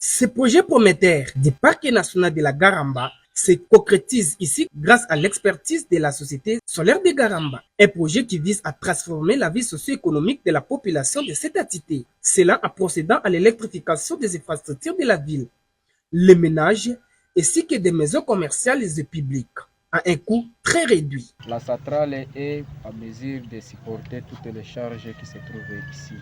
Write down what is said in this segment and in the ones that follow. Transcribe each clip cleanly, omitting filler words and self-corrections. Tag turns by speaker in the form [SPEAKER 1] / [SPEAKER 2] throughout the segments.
[SPEAKER 1] Ce projet prometteur du Parc national de la Garamba se concrétise ici grâce à l'expertise de la Société solaire de Garamba, un projet qui vise à transformer la vie socio-économique de la population de cette entité, cela en procédant à l'électrification des infrastructures de la ville, les ménages ainsi que des maisons commerciales et publiques à un coût très réduit.
[SPEAKER 2] La centrale est à mesure de supporter toutes les charges qui se trouvent ici.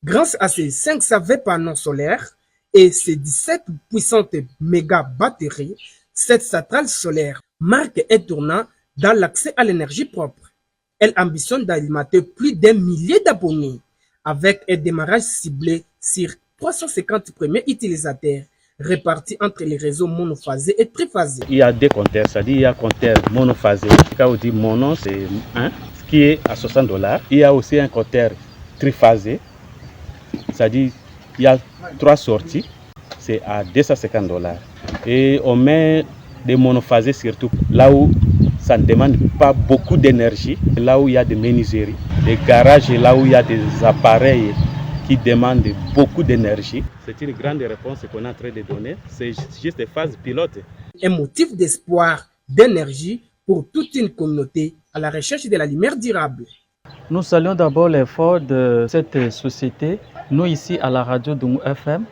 [SPEAKER 1] Grâce à ces 520 panneaux solaires et ces 17 puissantes méga batteries, cette centrale solaire marque un tournant dans l'accès à l'énergie propre. Elle ambitionne d'alimenter plus d'1 millier d'abonnés avec un démarrage ciblé sur 350 premiers utilisateurs répartis entre les réseaux monophasés et triphasés.
[SPEAKER 3] Il y a deux compteurs, c'est-à-dire il y a un compteur monophasé. Quand on dit mono, c'est 1, ce qui est à $60. Il y a aussi un compteur triphasé, c'est-à-dire il y a 3 sorties, c'est à $250. Et on met des monophasés surtout là où ça ne demande pas beaucoup d'énergie, là où il y a des menuiseries, des garages, là où il y a des appareils qui demandent beaucoup d'énergie. C'est une grande réponse qu'on est en train de donner. C'est juste des phases pilotes.
[SPEAKER 1] Un motif d'espoir, d'énergie pour toute une communauté à la recherche de la lumière durable.
[SPEAKER 4] Nous saluons d'abord l'effort de cette société. Nous ici à la radio Dungu FM,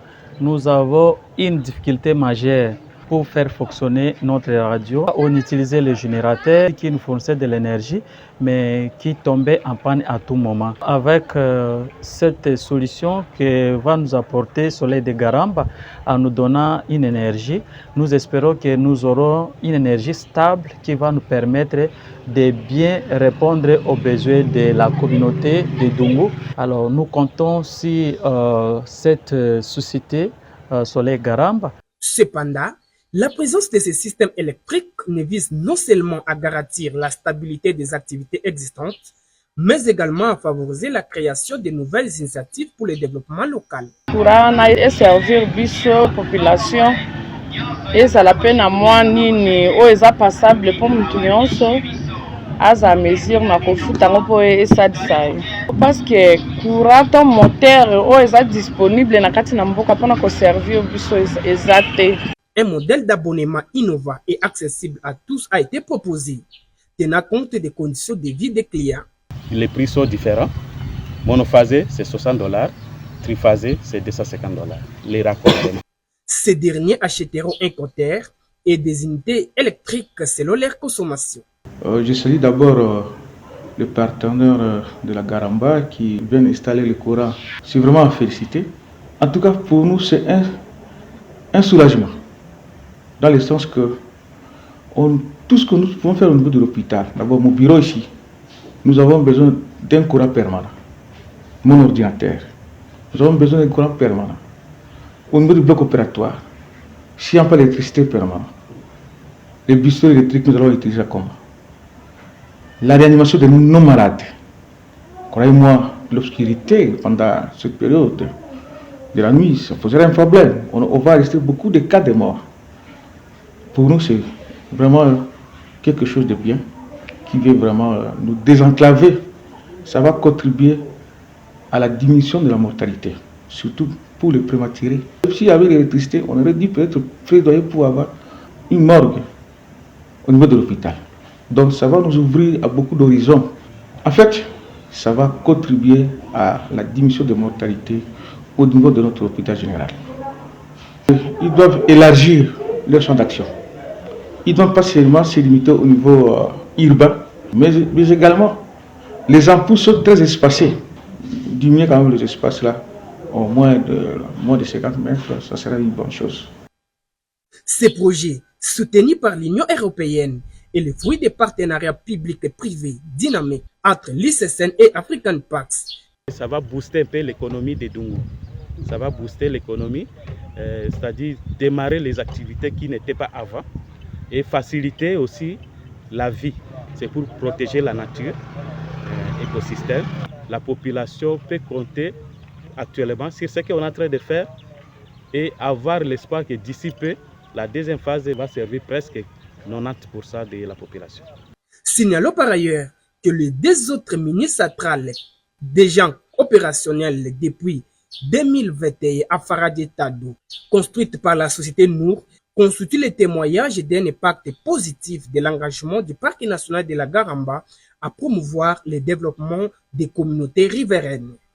[SPEAKER 4] nous avons une difficulté majeure pour faire fonctionner notre radio. On utilisait le générateur qui nous fournissait de l'énergie, mais qui tombait en panne à tout moment. Avec cette solution que va nous apporter Soleil de Garamba, en nous donnant une énergie, nous espérons que nous aurons une énergie stable qui va nous permettre de bien répondre aux besoins de la communauté de Dungu. Alors nous comptons sur cette société Soleil Garamba.
[SPEAKER 1] Cependant, la présence de ces systèmes électriques ne vise non seulement à garantir la stabilité des activités existantes, mais également à favoriser la création de nouvelles initiatives pour le développement local.
[SPEAKER 5] Pour servir la population, et ça la peine à moi ni est passable pour nous à mesure na kofuta ngopo esadisa parce que courant moteur est disponible na kati na mboka pona ko servir biso ezate.
[SPEAKER 1] Un modèle d'abonnement innovant et accessible à tous a été proposé, tenant compte des conditions de vie des clients.
[SPEAKER 3] Les prix sont différents. Monophasé, c'est $60. Triphasé, c'est $250. Les raccordements.
[SPEAKER 1] Ces derniers achèteront un compteur et des unités électriques selon leur consommation.
[SPEAKER 6] Je salue d'abord le partenaire de la Garamba qui vient installer le courant. C'est vraiment à féliciter. En tout cas, pour nous, c'est un soulagement. Dans le sens que tout ce que nous pouvons faire au niveau de l'hôpital, d'abord mon bureau ici, nous avons besoin d'un courant permanent. Mon ordinateur, nous avons besoin d'un courant permanent. Au niveau du bloc opératoire, s'il n'y a pas d'électricité permanente, les bistros électriques, nous allons utiliser comment? La réanimation de nos malades. Croyez-moi, l'obscurité pendant cette période de la nuit, ça poserait un problème. On va rester beaucoup de cas de mort. Pour nous, c'est vraiment quelque chose de bien qui vient vraiment nous désenclaver. Ça va contribuer à la diminution de la mortalité, surtout pour les prématurés. S'il y avait l'électricité, on aurait dû peut-être plaidoyer pour avoir une morgue au niveau de l'hôpital. Donc ça va nous ouvrir à beaucoup d'horizons. En fait, ça va contribuer à la diminution de mortalité au niveau de notre hôpital général. Ils doivent élargir leur champ d'action. Ils ne doivent pas seulement se limiter au niveau urbain, mais également les ampoules sont très espacées. Diminuer quand même les espaces là, au moins de 50 mètres, ça serait une bonne chose.
[SPEAKER 1] Ces projets, soutenus par l'Union européenne, est le fruit des partenariats publics et privés dynamiques entre l'ICSN et African Parks.
[SPEAKER 3] Ça va booster un peu l'économie de Dungu. Ça va booster l'économie, c'est-à-dire démarrer les activités qui n'étaient pas avant et faciliter aussi la vie. C'est pour protéger la nature, l'écosystème. La population peut compter actuellement sur ce qu'on est en train de faire et avoir l'espoir que d'ici peu, la deuxième phase va servir presque 90% de la population.
[SPEAKER 1] Signalons par ailleurs que les deux autres mini-centrales, déjà opérationnelles depuis 2021 à Faradje-Tado, construite par la société Nour, constitue le témoignage d'un impact positif de l'engagement du Parc national de la Garamba à promouvoir le développement des communautés riveraines.